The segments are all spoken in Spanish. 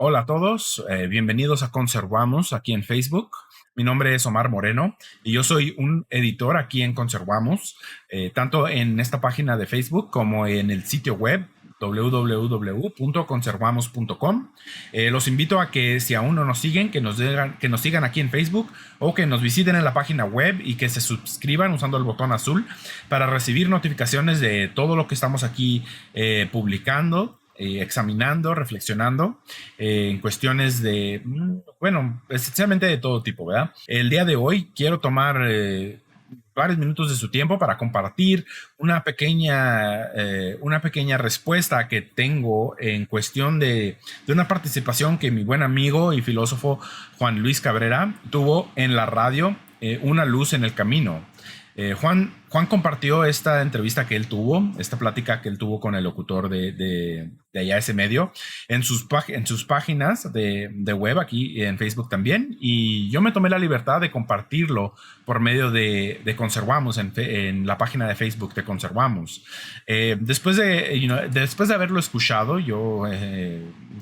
Hola a todos, bienvenidos a Conservamos aquí en Facebook. Mi nombre es Omar Moreno y yo soy un editor aquí en Conservamos, tanto en esta página de Facebook como en el sitio web www.conservamos.com. Los invito a que si aún no nos siguen, que nos sigan aquí en Facebook o que nos visiten en la página web y que se suscriban usando el botón azul para recibir notificaciones de todo lo que estamos aquí publicando, examinando, reflexionando en cuestiones de, bueno, esencialmente de todo tipo, ¿verdad? El día de hoy quiero tomar varios minutos de su tiempo para compartir una pequeña respuesta que tengo en cuestión de una participación que mi buen amigo y filósofo Juan Luis Cabrera tuvo en la radio, Una luz en el camino. Juan compartió esta entrevista que él tuvo, esta plática que él tuvo con el locutor de allá ese medio, en sus páginas de web, aquí en Facebook también, y yo me tomé la libertad de compartirlo por medio de Conservamos, en la página de Facebook de Conservamos. Después de haberlo escuchado, yo,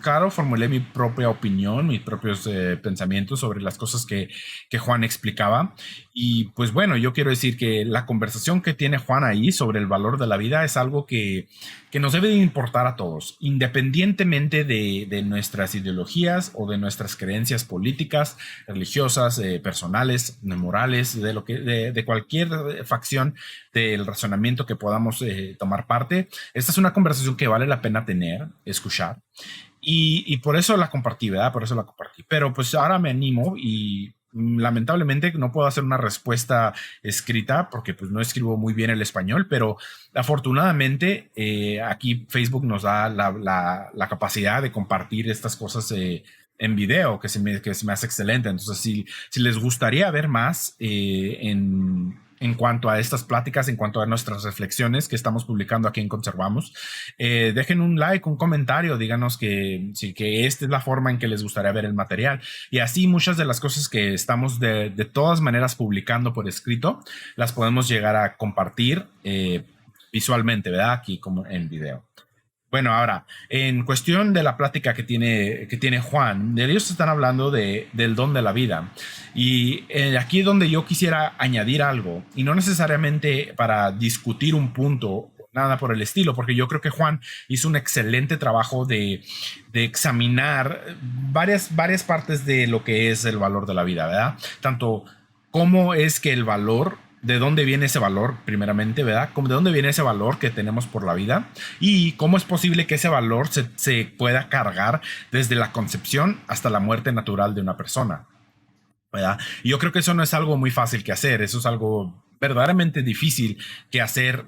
claro, formulé mi propia opinión, mis propios pensamientos sobre las cosas que Juan explicaba. Y pues bueno, yo quiero decir que la conversación que tiene Juan ahí sobre el valor de la vida es algo que nos debe de importar a todos, independientemente de nuestras ideologías o de nuestras creencias políticas, religiosas, personales, morales, de cualquier facción del razonamiento que podamos tomar parte. Esta es una conversación que vale la pena tener, escuchar. Y por eso la compartí, ¿verdad? Por eso la compartí. Pero pues ahora me animo y lamentablemente no puedo hacer una respuesta escrita porque pues no escribo muy bien el español, pero afortunadamente aquí Facebook nos da la capacidad de compartir estas cosas en video, que se me hace excelente. Entonces, si les gustaría ver más en cuanto a estas pláticas, en cuanto a nuestras reflexiones que estamos publicando aquí en Conservamos, dejen un like, un comentario, díganos que esta es la forma en que les gustaría ver el material. Y así muchas de las cosas que estamos de todas maneras publicando por escrito, las podemos llegar a compartir visualmente, ¿verdad? Aquí como en video. Bueno, ahora, en cuestión de la plática que tiene Juan, ellos están hablando del don de la vida. Y aquí es donde yo quisiera añadir algo, y no necesariamente para discutir un punto, nada por el estilo, porque yo creo que Juan hizo un excelente trabajo de examinar varias partes de lo que es el valor de la vida, ¿verdad? Tanto cómo es que el valor, de dónde viene ese valor, primeramente, ¿verdad? De dónde viene ese valor que tenemos por la vida y cómo es posible que ese valor se pueda cargar desde la concepción hasta la muerte natural de una persona, ¿verdad? Y yo creo que eso no es algo muy fácil que hacer, eso es algo verdaderamente difícil que hacer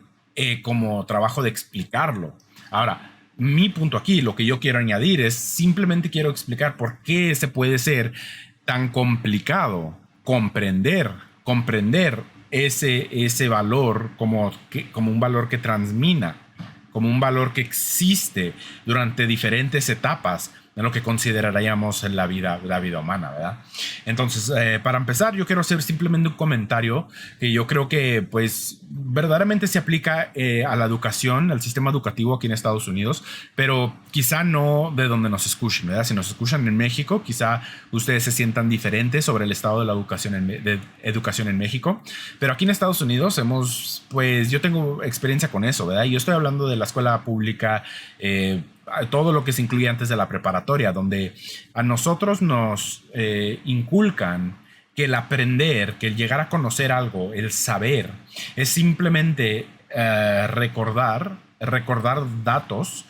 como trabajo de explicarlo. Ahora, mi punto aquí, lo que yo quiero añadir es simplemente quiero explicar por qué se puede ser tan complicado comprender ese valor como un valor que transmina, como un valor que existe durante diferentes etapas de lo que consideraríamos en la vida humana, ¿verdad? Entonces, para empezar, yo quiero hacer simplemente un comentario que yo creo que, pues, verdaderamente se aplica a la educación, al sistema educativo aquí en Estados Unidos, pero quizá no de donde nos escuchen, ¿verdad? Si nos escuchan en México, quizá ustedes se sientan diferentes sobre el estado de la educación en México, pero aquí en Estados Unidos pues, yo tengo experiencia con eso, ¿verdad? Y yo estoy hablando de la escuela pública, todo lo que se incluye antes de la preparatoria, donde a nosotros nos inculcan que el aprender, que el llegar a conocer algo, el saber, es simplemente recordar datos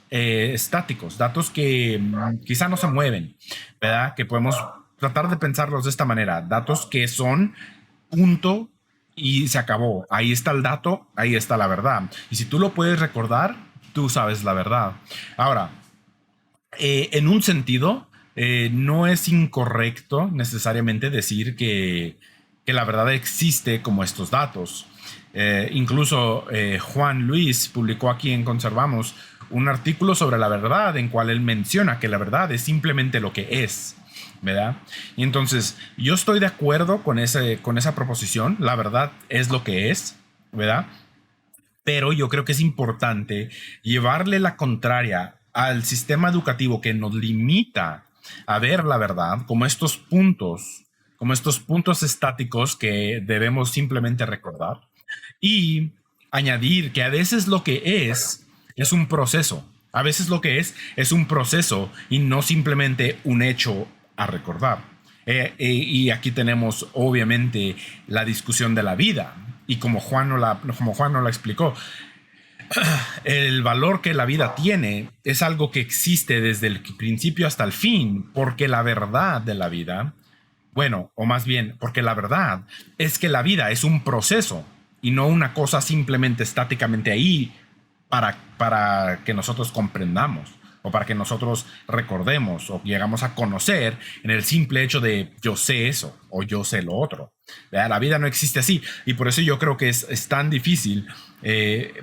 estáticos, datos que quizá no se mueven, ¿verdad? Que podemos tratar de pensarlos de esta manera, datos que son punto y se acabó. Ahí está el dato, ahí está la verdad. Y si tú lo puedes recordar, tú sabes la verdad. Ahora, en un sentido, no es incorrecto necesariamente decir que la verdad existe como estos datos. Incluso Juan Luis publicó aquí en Conservamos un artículo sobre la verdad en cual él menciona que la verdad es simplemente lo que es, ¿verdad? Y entonces yo estoy de acuerdo con esa proposición, la verdad es lo que es, ¿verdad? Pero yo creo que es importante llevarle la contraria al sistema educativo que nos limita a ver la verdad como estos puntos estáticos que debemos simplemente recordar y añadir que a veces lo que es un proceso. A veces lo que es un proceso y no simplemente un hecho a recordar. Y aquí tenemos obviamente la discusión de la vida. Y como Juan no la explicó, el valor que la vida tiene es algo que existe desde el principio hasta el fin, porque la verdad de la vida, bueno, o más bien, porque la verdad es que la vida es un proceso y no una cosa simplemente estáticamente ahí para que nosotros comprendamos o para que nosotros recordemos o llegamos a conocer en el simple hecho de yo sé eso o yo sé lo otro. ¿Verdad? La vida no existe así y por eso yo creo que es tan difícil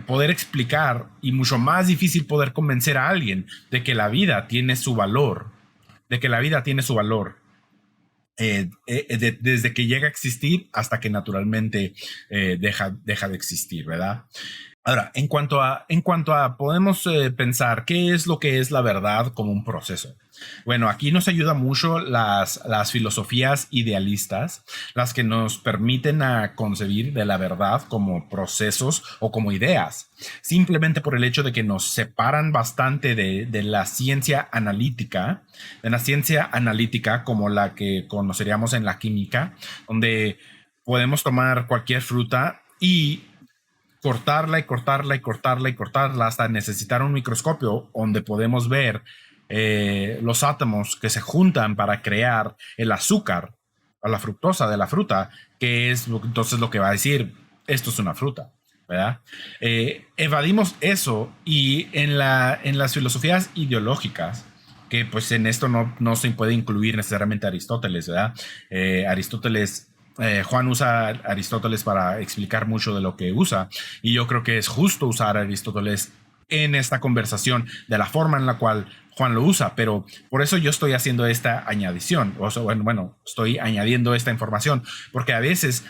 poder explicar y mucho más difícil poder convencer a alguien de que la vida tiene su valor, de que la vida tiene su valor desde que llega a existir hasta que naturalmente deja de existir, ¿verdad? Ahora, en cuanto a podemos pensar qué es lo que es la verdad como un proceso. Bueno, aquí nos ayuda mucho las filosofías idealistas, las que nos permiten a concebir de la verdad como procesos o como ideas, simplemente por el hecho de que nos separan bastante de la ciencia analítica, de la ciencia analítica como la que conoceríamos en la química, donde podemos tomar cualquier fruta y cortarla y cortarla y cortarla y cortarla hasta necesitar un microscopio donde podemos ver los átomos que se juntan para crear el azúcar o la fructosa de la fruta, que es entonces lo que va a decir, esto es una fruta, ¿verdad? Evadimos eso y en las filosofías ideológicas, que pues en esto no se puede incluir necesariamente Aristóteles, ¿verdad? Aristóteles Juan usa a Aristóteles para explicar mucho de lo que usa y yo creo que es justo usar a Aristóteles en esta conversación de la forma en la cual Juan lo usa, pero por eso yo estoy haciendo esta añadición, o sea, bueno, estoy añadiendo esta información, porque a veces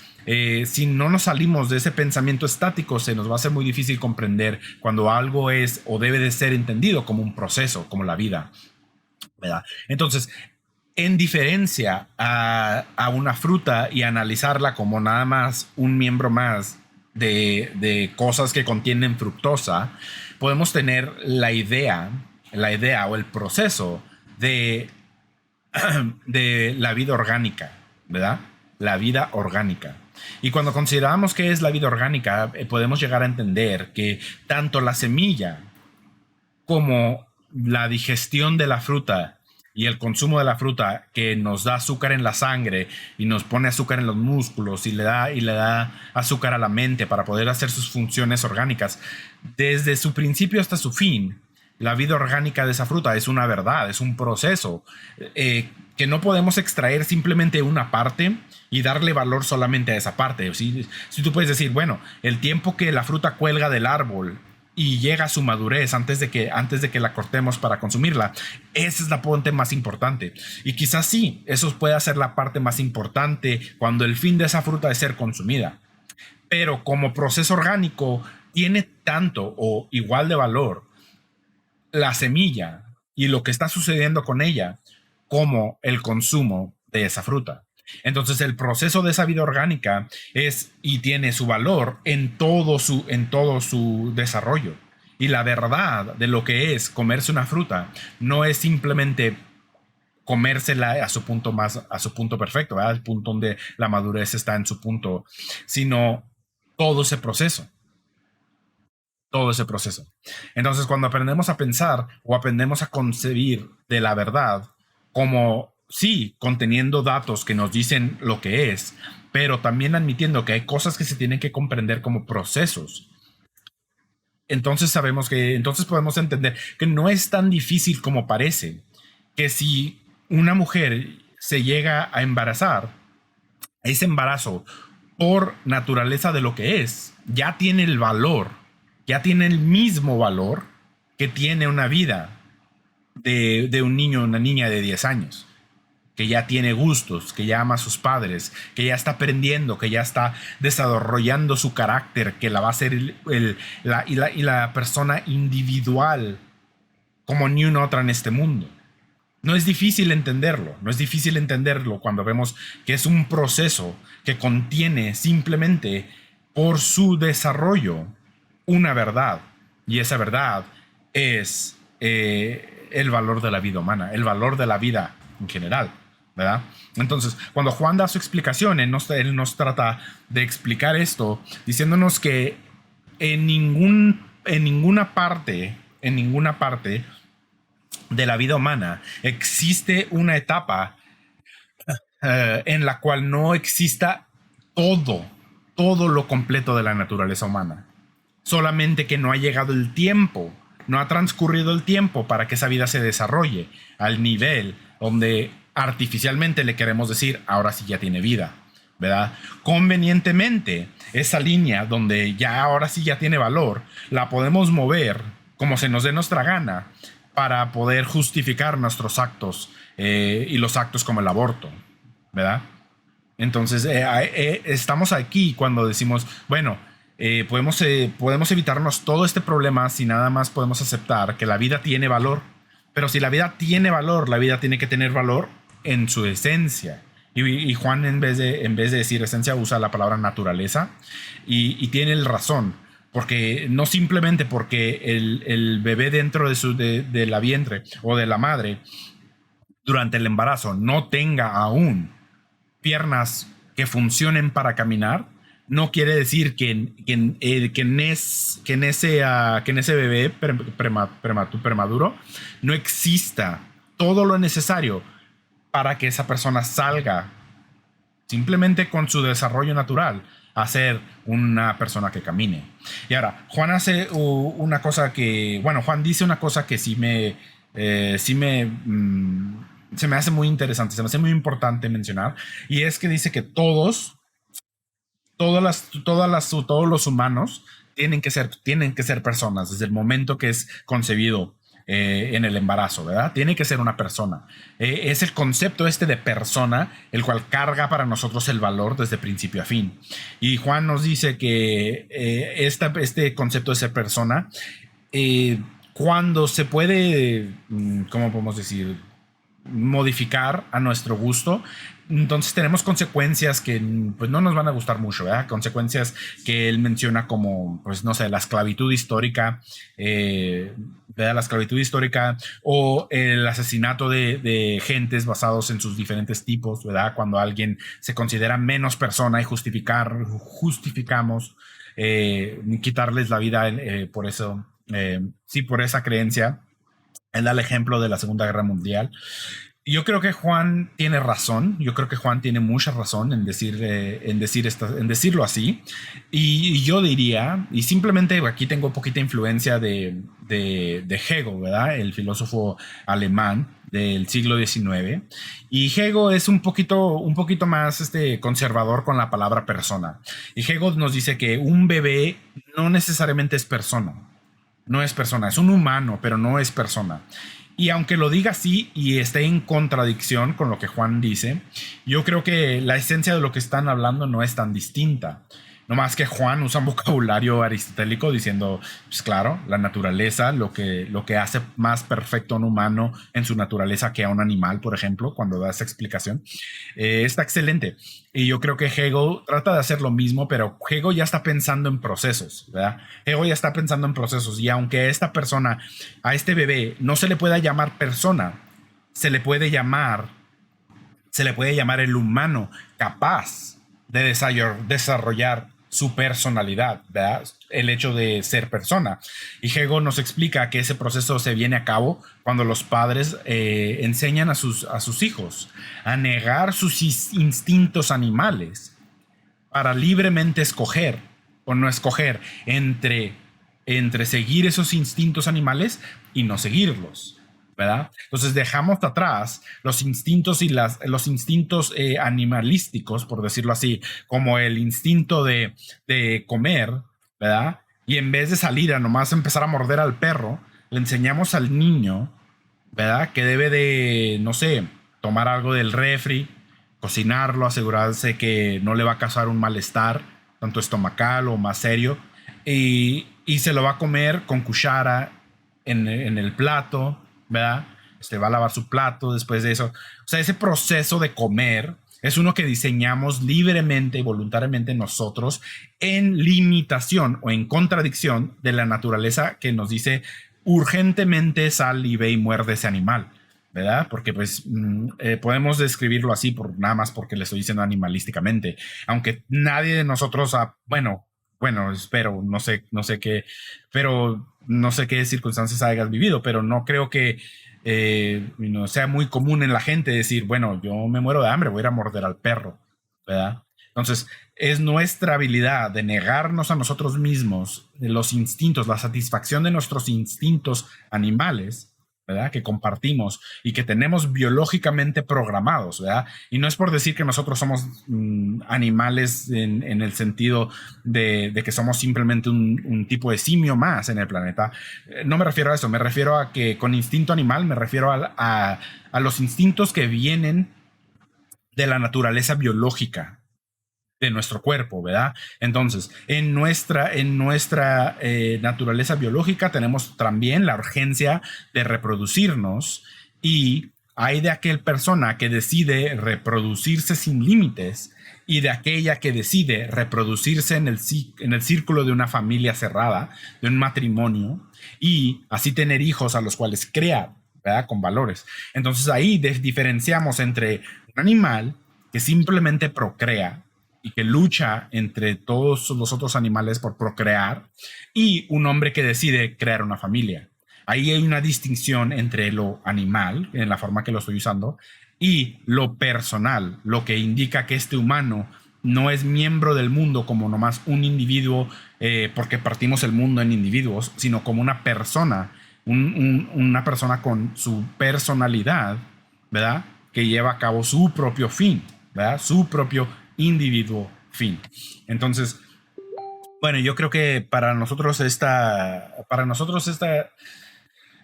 si no nos salimos de ese pensamiento estático, se nos va a ser muy difícil comprender cuando algo es o debe de ser entendido como un proceso, como la vida, ¿verdad? Entonces, en diferencia a una fruta y analizarla como nada más un miembro más de cosas que contienen fructosa, podemos tener la idea o el proceso de, de la vida orgánica, ¿verdad? La vida orgánica. Y cuando consideramos qué es la vida orgánica, podemos llegar a entender que tanto la semilla como la digestión de la fruta y el consumo de la fruta que nos da azúcar en la sangre y nos pone azúcar en los músculos y le da azúcar a la mente para poder hacer sus funciones orgánicas, desde su principio hasta su fin, la vida orgánica de esa fruta es una verdad, es un proceso que no podemos extraer simplemente una parte y darle valor solamente a esa parte. Si tú puedes decir, bueno, el tiempo que la fruta cuelga del árbol y llega a su madurez antes de que la cortemos para consumirla, esa es la parte más importante. Y quizás sí, eso puede ser la parte más importante cuando el fin de esa fruta es ser consumida. Pero como proceso orgánico tiene tanto o igual de valor la semilla y lo que está sucediendo con ella como el consumo de esa fruta. Entonces el proceso de esa vida orgánica es y tiene su valor en todo su desarrollo. Y la verdad de lo que es comerse una fruta no es simplemente comérsela a su punto perfecto, ¿verdad? El punto donde la madurez está en su punto, sino todo ese proceso. Todo ese proceso. Entonces, cuando aprendemos a pensar o aprendemos a concebir de la verdad como, sí, conteniendo datos que nos dicen lo que es, pero también admitiendo que hay cosas que se tienen que comprender como procesos, entonces podemos entender que no es tan difícil como parece, que si una mujer se llega a embarazar, ese embarazo, por naturaleza de lo que es, ya tiene el valor, ya tiene el mismo valor que tiene una vida de un niño o una niña de 10 años, que ya tiene gustos, que ya ama a sus padres, que ya está aprendiendo, que ya está desarrollando su carácter, que la va a ser la persona individual como ni una otra en este mundo. No es difícil entenderlo, no es difícil entenderlo cuando vemos que es un proceso que contiene simplemente por su desarrollo una verdad. Y esa verdad es el valor de la vida humana, el valor de la vida en general, ¿verdad? Entonces, cuando Juan da su explicación, él nos trata de explicar esto diciéndonos que en ninguna parte de la vida humana existe una etapa en la cual no exista todo, todo lo completo de la naturaleza humana. Solamente que no ha llegado el tiempo, no ha transcurrido el tiempo para que esa vida se desarrolle al nivel donde artificialmente le queremos decir, ahora sí ya tiene vida, ¿verdad? Convenientemente, esa línea donde ya ahora sí ya tiene valor, la podemos mover como se nos dé nuestra gana para poder justificar nuestros actos y los actos como el aborto, ¿verdad? Entonces, estamos aquí cuando decimos, bueno, podemos evitarnos todo este problema si nada más podemos aceptar que la vida tiene valor. Pero si la vida tiene valor, la vida tiene que tener valor en su esencia. Y Juan, en vez de decir esencia, usa la palabra naturaleza. Y tiene el razón. Porque no simplemente porque el bebé dentro de la vientre o de la madre durante el embarazo no tenga aún piernas que funcionen para caminar, no quiere decir que en ese bebé prematuro no exista todo lo necesario para que esa persona salga simplemente con su desarrollo natural a ser una persona que camine. Y ahora, Juan hace una cosa que, bueno, Juan dice una cosa que se me hace muy interesante, se me hace muy importante mencionar, y es que dice que todos los humanos tienen que ser personas desde el momento que es concebido en el embarazo, ¿verdad? Tiene que ser una persona. Es el concepto este de persona, el cual carga para nosotros el valor desde principio a fin. Y Juan nos dice que este concepto de ser persona, cuando se puede, ¿cómo podemos decir? Modificar a nuestro gusto, entonces tenemos consecuencias que pues no nos van a gustar mucho, ¿verdad? Consecuencias que él menciona como, pues no sé, la esclavitud histórica, ¿verdad? La esclavitud histórica o el asesinato de gentes basados en sus diferentes tipos, ¿verdad? Cuando alguien se considera menos persona y justificamos quitarles la vida por eso, sí, por esa creencia. Él da el ejemplo de la Segunda Guerra Mundial. Yo creo que Juan tiene razón. Yo creo que Juan tiene mucha razón en decirlo así. Y yo diría, y simplemente aquí tengo poquita influencia de Hegel, ¿verdad? El filósofo alemán del siglo XIX. Y Hegel es un poquito más conservador con la palabra persona. Y Hegel nos dice que un bebé no necesariamente es persona. No es persona, es un humano, pero no es persona. Y aunque lo diga así y esté en contradicción con lo que Juan dice, yo creo que la esencia de lo que están hablando no es tan distinta. No más que Juan usa un vocabulario aristotélico diciendo, pues claro, la naturaleza, lo que hace más perfecto a un humano en su naturaleza que a un animal, por ejemplo, cuando da esa explicación, está excelente. Y yo creo que Hegel trata de hacer lo mismo, pero Hegel ya está pensando en procesos, ¿verdad? Hegel ya está pensando en procesos y aunque a esta persona, a este bebé, no se le pueda llamar persona, se le puede llamar el humano capaz de desarrollar su personalidad, ¿verdad? El hecho de ser persona. Y Hegel nos explica que ese proceso se viene a cabo cuando los padres enseñan a sus hijos a negar sus instintos animales para libremente escoger o no escoger entre seguir esos instintos animales y no seguirlos. ¿Verdad? Entonces dejamos atrás los instintos los instintos animalísticos, por decirlo así, como el instinto de comer, ¿verdad? Y en vez de salir a nomás empezar a morder al perro, le enseñamos al niño, ¿verdad? Que debe de, no sé, tomar algo del refri, cocinarlo, asegurarse que no le va a causar un malestar, tanto estomacal o más serio, y se lo va a comer con cuchara en el plato, ¿verdad? Va a lavar su plato después de eso. O sea, ese proceso de comer es uno que diseñamos libremente y voluntariamente nosotros en limitación o en contradicción de la naturaleza que nos dice urgentemente sal y ve y muerde ese animal, ¿verdad? Porque pues podemos describirlo así por nada más porque le estoy diciendo animalísticamente, aunque nadie de nosotros bueno, espero, no sé qué, pero no sé qué circunstancias hayas vivido, pero no creo que no sea muy común en la gente decir, bueno, yo me muero de hambre, voy a ir a morder al perro, ¿verdad? Entonces, es nuestra habilidad de negarnos a nosotros mismos de los instintos, la satisfacción de nuestros instintos animales, ¿verdad? Que compartimos y que tenemos biológicamente programados, ¿verdad? Y no es por decir que nosotros somos animales en el sentido de que somos simplemente un tipo de simio más en el planeta. No me refiero a eso, me refiero a que con instinto animal me refiero a los instintos que vienen de la naturaleza biológica de nuestro cuerpo, ¿verdad? Entonces, en nuestra naturaleza biológica tenemos también la urgencia de reproducirnos y hay de aquel persona que decide reproducirse sin límites y de aquella que decide reproducirse en el círculo de una familia cerrada, de un matrimonio y así tener hijos a los cuales crea, ¿verdad? Con valores. Entonces ahí diferenciamos entre un animal que simplemente procrea y que lucha entre todos los otros animales por procrear y un hombre que decide crear una familia. Ahí hay una distinción entre lo animal, en la forma que lo estoy usando, y lo personal, lo que indica que este humano no es miembro del mundo como nomás un individuo, porque partimos el mundo en individuos, sino como una persona, una persona con su personalidad, ¿verdad? Que lleva a cabo su propio fin, ¿verdad? Su propio individuo fin. Entonces, bueno, yo creo que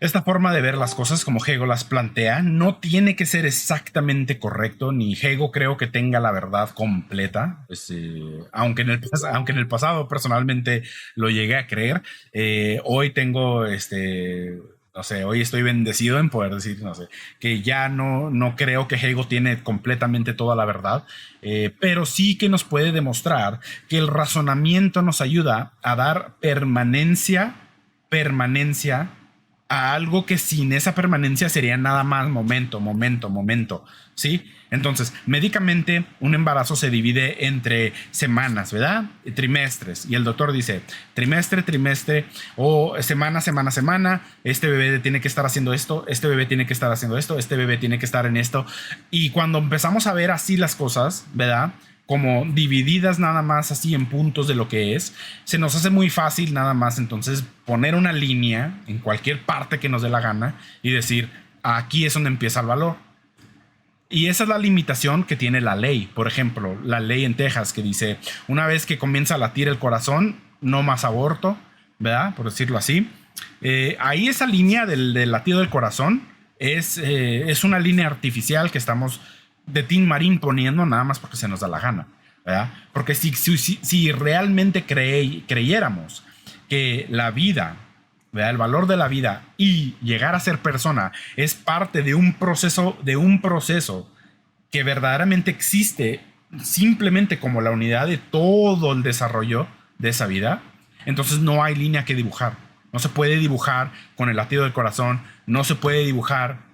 esta forma de ver las cosas como Hegel las plantea no tiene que ser exactamente correcto, ni Hegel creo que tenga la verdad completa, aunque en el pasado personalmente lo llegué a creer. Hoy tengo no sé, hoy estoy bendecido en poder decir, no sé, que ya no creo que Hegel tiene completamente toda la verdad, pero sí que nos puede demostrar que el razonamiento nos ayuda a dar permanencia a algo que sin esa permanencia sería nada más momento, ¿sí? Entonces, médicamente, un embarazo se divide entre semanas, ¿verdad? Trimestres. Y el doctor dice, trimestre, o semana, este bebé tiene que estar haciendo esto, este bebé tiene que estar haciendo esto, este bebé tiene que estar en esto. Y cuando empezamos a ver así las cosas, ¿verdad? Como divididas nada más así en puntos de lo que es, se nos hace muy fácil nada más entonces poner una línea en cualquier parte que nos dé la gana y decir, aquí es donde empieza el valor. Y esa es la limitación que tiene la ley. Por ejemplo, la ley en Texas que dice, una vez que comienza a latir el corazón, no más aborto, ¿verdad? Por decirlo así. Ahí esa línea del latido del corazón es una línea artificial que estamos de Tim Marín poniendo nada más porque se nos da la gana, ¿verdad? Porque si realmente creyéramos que la vida, ¿verdad? El valor de la vida y llegar a ser persona es parte de un proceso que verdaderamente existe simplemente como la unidad de todo el desarrollo de esa vida, entonces no hay línea que dibujar. No se puede dibujar con el latido del corazón, no se puede dibujar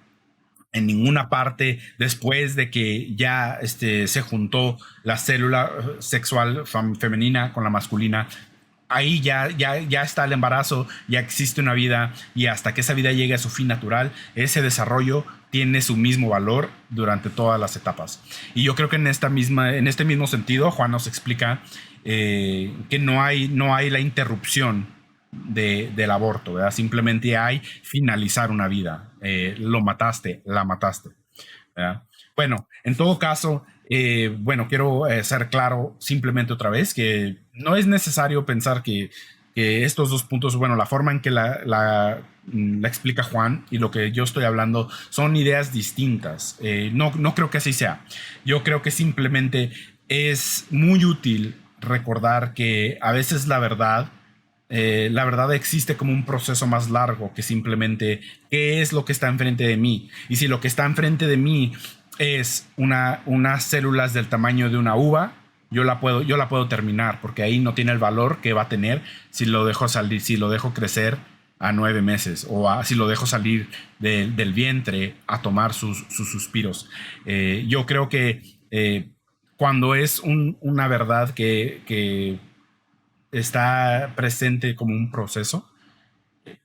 en ninguna parte después de que ya se juntó la célula sexual femenina con la masculina. Ahí ya está el embarazo, ya existe una vida y hasta que esa vida llegue a su fin natural, ese desarrollo tiene su mismo valor durante todas las etapas. Y yo creo que en este mismo sentido, Juan nos explica que no hay la interrupción del aborto, ¿verdad? Simplemente hay finalizar una vida. Lo mataste, la mataste, ¿verdad? Bueno, en todo caso, quiero ser claro simplemente otra vez que no es necesario pensar que estos dos puntos, bueno, la forma en que la explica Juan y lo que yo estoy hablando son ideas distintas. No creo que así sea. Yo creo que simplemente es muy útil recordar que a veces la verdad la verdad existe como un proceso más largo que simplemente qué es lo que está enfrente de mí. Y si lo que está enfrente de mí es unas células del tamaño de una uva, yo la puedo terminar, porque ahí no tiene el valor que va a tener si lo dejo salir, si lo dejo crecer a 9 meses, o si lo dejo salir del vientre a tomar sus suspiros. Yo creo que cuando es una verdad que está presente como un proceso,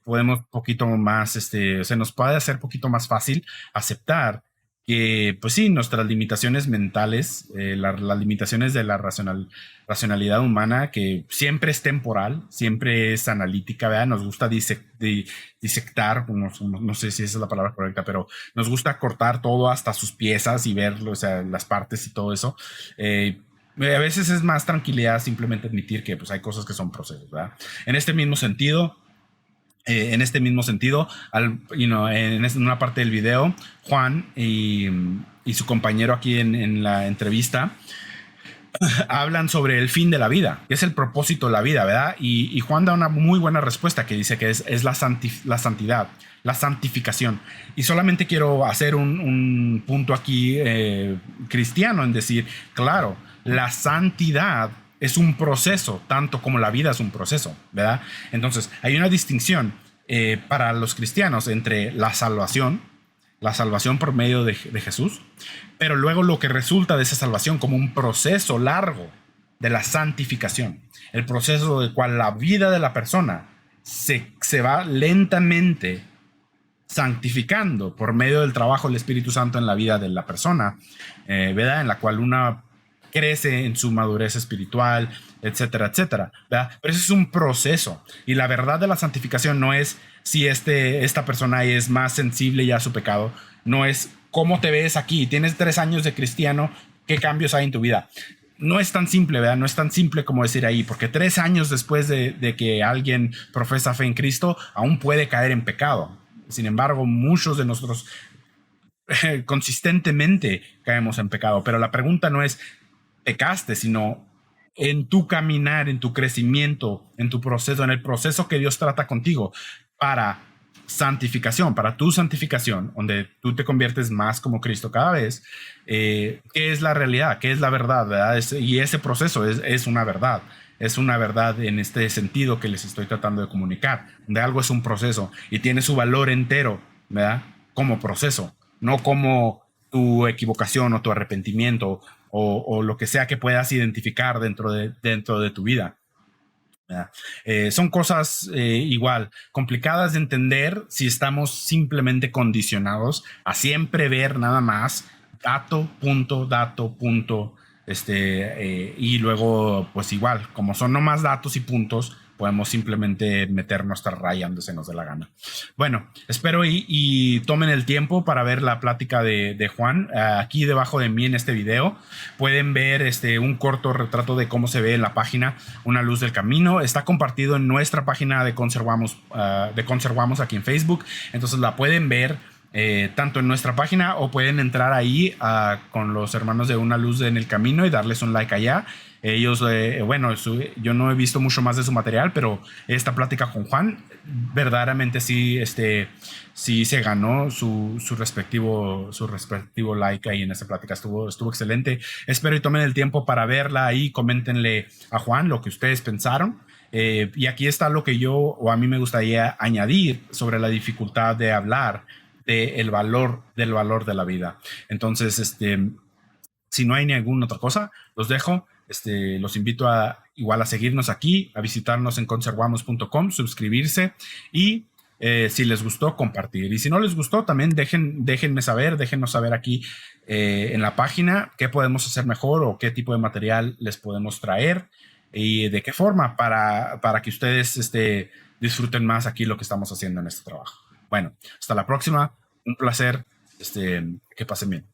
podemos poquito más, se nos puede hacer poquito más fácil aceptar que, pues sí, nuestras limitaciones mentales, las limitaciones de la racionalidad humana, que siempre es temporal, siempre es analítica, ¿verdad? Nos gusta disectar, no sé si esa es la palabra correcta, pero nos gusta cortar todo hasta sus piezas y ver, o sea, las partes y todo eso. A veces es más tranquilidad simplemente admitir que pues, hay cosas que son procesos, ¿verdad? En este mismo sentido, en una parte del video, Juan y su compañero aquí en la entrevista hablan sobre el fin de la vida, que es el propósito de la vida, ¿verdad? Y Juan da una muy buena respuesta que dice que es la santidad, la santificación. Y solamente quiero hacer un punto aquí cristiano en decir, claro, la santidad es un proceso, tanto como la vida es un proceso, ¿verdad? Entonces, hay una distinción para los cristianos entre la salvación por medio de Jesús, pero luego lo que resulta de esa salvación como un proceso largo de la santificación, el proceso del cual la vida de la persona se va lentamente santificando por medio del trabajo del Espíritu Santo en la vida de la persona, ¿verdad? En la cual una crece en su madurez espiritual, etcétera, etcétera, ¿verdad? Pero eso es un proceso, y la verdad de la santificación no es si esta persona es más sensible ya a su pecado, no es cómo te ves aquí, tienes 3 años de cristiano, qué cambios hay en tu vida. No es tan simple, ¿verdad? No es tan simple como decir ahí, porque 3 años después de que alguien profesa fe en Cristo, aún puede caer en pecado. Sin embargo, muchos de nosotros consistentemente caemos en pecado, pero la pregunta no es pecaste, sino en tu caminar, en tu crecimiento, en tu proceso, en el proceso que Dios trata contigo para santificación, para tu santificación, donde tú te conviertes más como Cristo cada vez. ¿Qué es la realidad? ¿Qué es la verdad? ¿Verdad? Y ese proceso es una verdad. Es una verdad en este sentido que les estoy tratando de comunicar, donde algo es un proceso y tiene su valor entero, ¿verdad? Como proceso, no como tu equivocación o tu arrepentimiento o lo que sea que puedas identificar dentro de tu vida. Son cosas igual complicadas de entender si estamos simplemente condicionados a siempre ver nada más dato, punto, y luego pues igual, como son nomás datos y puntos, podemos simplemente meter nuestra raya donde se nos dé la gana. Bueno, espero y tomen el tiempo para ver la plática de Juan. Aquí debajo de mí en este video pueden ver un corto retrato de cómo se ve en la página Una Luz del Camino. Está compartido en nuestra página de Conservamos aquí en Facebook. Entonces la pueden ver tanto en nuestra página o pueden entrar ahí con los hermanos de Una Luz en el Camino y darles un like allá. Ellos, yo no he visto mucho más de su material, pero esta plática con Juan verdaderamente sí, sí se ganó su respectivo like ahí en esta plática. Estuvo excelente. Espero y tomen el tiempo para verla ahí. Coméntenle a Juan lo que ustedes pensaron. Y aquí está lo que yo o a mí me gustaría añadir sobre la dificultad de hablar del valor de la vida. Entonces, si no hay ninguna otra cosa, los dejo. Los invito igual a seguirnos aquí, a visitarnos en conservamos.com, suscribirse y si les gustó, compartir. Y si no les gustó, también déjennos saber aquí en la página qué podemos hacer mejor o qué tipo de material les podemos traer y de qué forma para que ustedes disfruten más aquí lo que estamos haciendo en este trabajo. Bueno, hasta la próxima. Un placer. Que pasen bien.